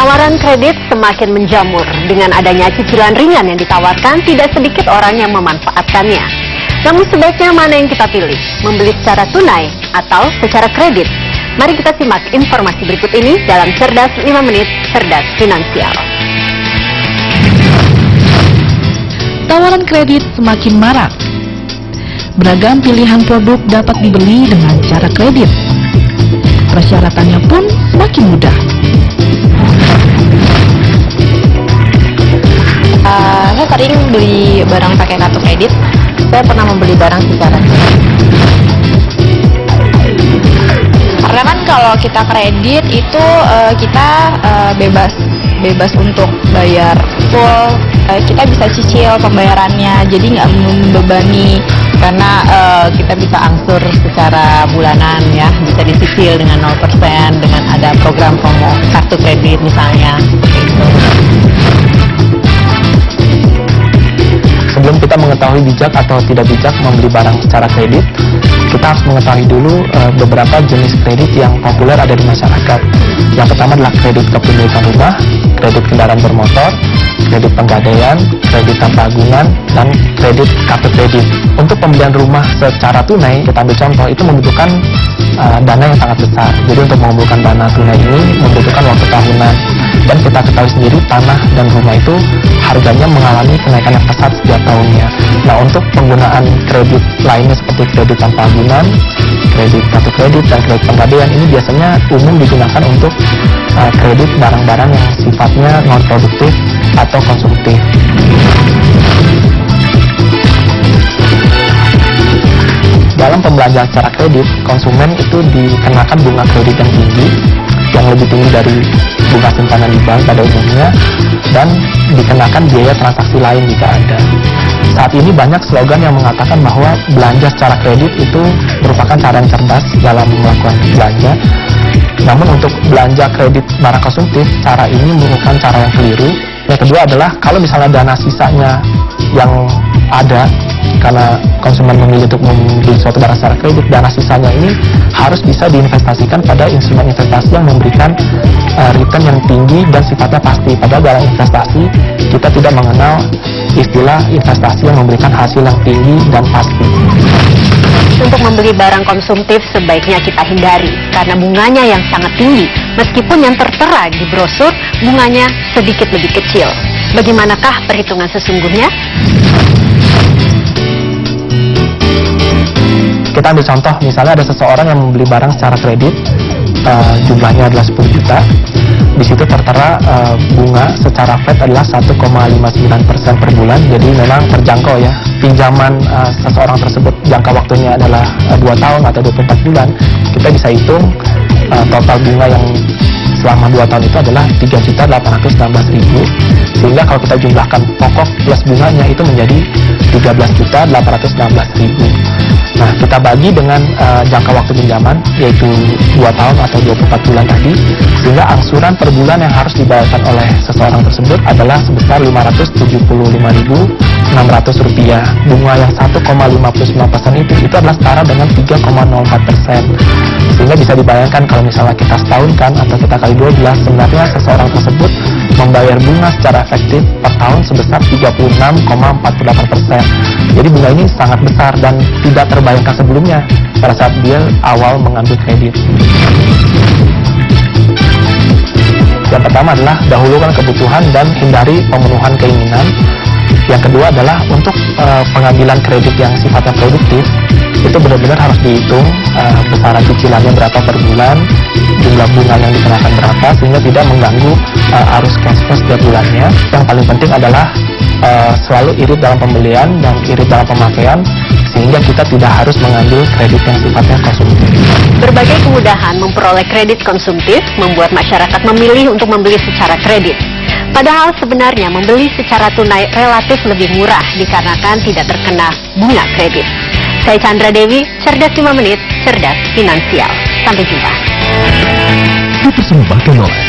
Tawaran kredit semakin menjamur. Dengan adanya cicilan ringan yang ditawarkan, tidak sedikit orang yang memanfaatkannya. Namun sebaiknya mana yang kita pilih? Membeli secara tunai atau secara kredit? Mari kita simak informasi berikut ini dalam Cerdas 5 Menit Cerdas Finansial. Tawaran kredit semakin marak. Beragam pilihan produk dapat dibeli dengan cara kredit. Persyaratannya pun semakin mudah. Saya sering beli barang pakai kartu kredit. Saya pernah membeli barang secara kredit. Karena kan kalau kita kredit itu kita bebas untuk bayar full. Kita bisa cicil pembayarannya, jadi nggak membebani karena kita bisa angsur secara bulanan ya, bisa dicicil dengan 0% dengan ada program promo kartu kredit misalnya seperti itu. Sebelum kita mengetahui bijak atau tidak bijak membeli barang secara kredit, kita harus mengetahui dulu beberapa jenis kredit yang populer ada di masyarakat. Yang pertama adalah kredit kepemilikan rumah, kredit kendaraan bermotor, kredit penggadaian, kredit tanpa agunan, dan kredit kartu kredit. Untuk pembelian rumah secara tunai, kita ambil contoh, itu membutuhkan dana yang sangat besar. Jadi untuk mengumpulkan dana tunai ini membutuhkan waktu tahunan. Dan kita ketahui sendiri tanah dan rumah itu harganya mengalami kenaikan yang pesat setiap tahunnya. Nah, untuk penggunaan kredit lainnya seperti kredit tanpa agunan, kredit kartu kredit, dan kredit penggadaian ini biasanya umum digunakan untuk kredit barang-barang yang sifatnya non-produktif atau konsumtif. Dalam pembelanjaan secara kredit, konsumen itu dikenakan bunga kredit yang tinggi, yang lebih tinggi dari bunga simpanan di bank pada umumnya, dan dikenakan biaya transaksi lain jika ada. Saat ini banyak slogan yang mengatakan bahwa belanja secara kredit itu merupakan cara yang cerdas dalam melakukan belanja. Namun untuk belanja kredit barang konsumtif, cara ini merupakan cara yang keliru. Yang kedua adalah kalau misalnya dana sisanya yang ada karena konsumen memilih untuk membeli suatu barang secara kredit, dana sisanya ini harus bisa diinvestasikan pada instrumen investasi yang memberikan return yang tinggi dan sifatnya pasti. Padahal dalam investasi kita tidak mengenal istilah investasi yang memberikan hasil yang tinggi dan pasti. Untuk membeli barang konsumtif sebaiknya kita hindari karena bunganya yang sangat tinggi. Meskipun yang tertera di brosur bunganya sedikit lebih kecil. Bagaimanakah perhitungan sesungguhnya? Kita ambil contoh, misalnya ada seseorang yang membeli barang secara kredit, jumlahnya adalah 10 juta. Di situ tertera bunga secara Fed adalah 1,59% per bulan, jadi memang terjangkau ya. Pinjaman seseorang tersebut jangka waktunya adalah 2 tahun atau 24 bulan. Kita bisa hitung total bunga yang selama 2 tahun itu adalah 3.816.000, sehingga kalau kita jumlahkan pokok plus bunganya itu menjadi 13.816.000. Nah, kita bagi dengan jangka waktu pinjaman, yaitu 2 tahun atau 24 bulan tadi, sehingga angsuran per bulan yang harus dibayarkan oleh seseorang tersebut adalah sebesar Rp575.600. Bunga yang 1,59% itu adalah setara dengan 3,04%. Sehingga bisa dibayangkan kalau misalnya kita setahunkan atau kita kali 12, sebenarnya seseorang tersebut membayar bunga secara efektif per tahun sebesar 36,48%. Jadi bunga ini sangat besar dan tidak terbayangkan sebelumnya pada saat dia awal mengambil kredit. Yang pertama adalah dahulukan kebutuhan dan hindari pemenuhan keinginan. Yang kedua adalah untuk pengambilan kredit yang sifatnya produktif, itu benar-benar harus dihitung besaran cicilannya berapa per bulan, jumlah bunga yang dikenakan berapa, sehingga tidak mengganggu arus cash flow setiap bulannya. Yang paling penting adalah selalu irit dalam pembelian dan irit dalam pemakaian, sehingga kita tidak harus mengambil kredit yang sifatnya konsumtif. Berbagai kemudahan memperoleh kredit konsumtif membuat masyarakat memilih untuk membeli secara kredit. Padahal sebenarnya membeli secara tunai relatif lebih murah dikarenakan tidak terkena bunga kredit. Saya Chandra Dewi, Cerdas 5 Menit, Cerdas Finansial. Sampai jumpa. Dipersembahkan oleh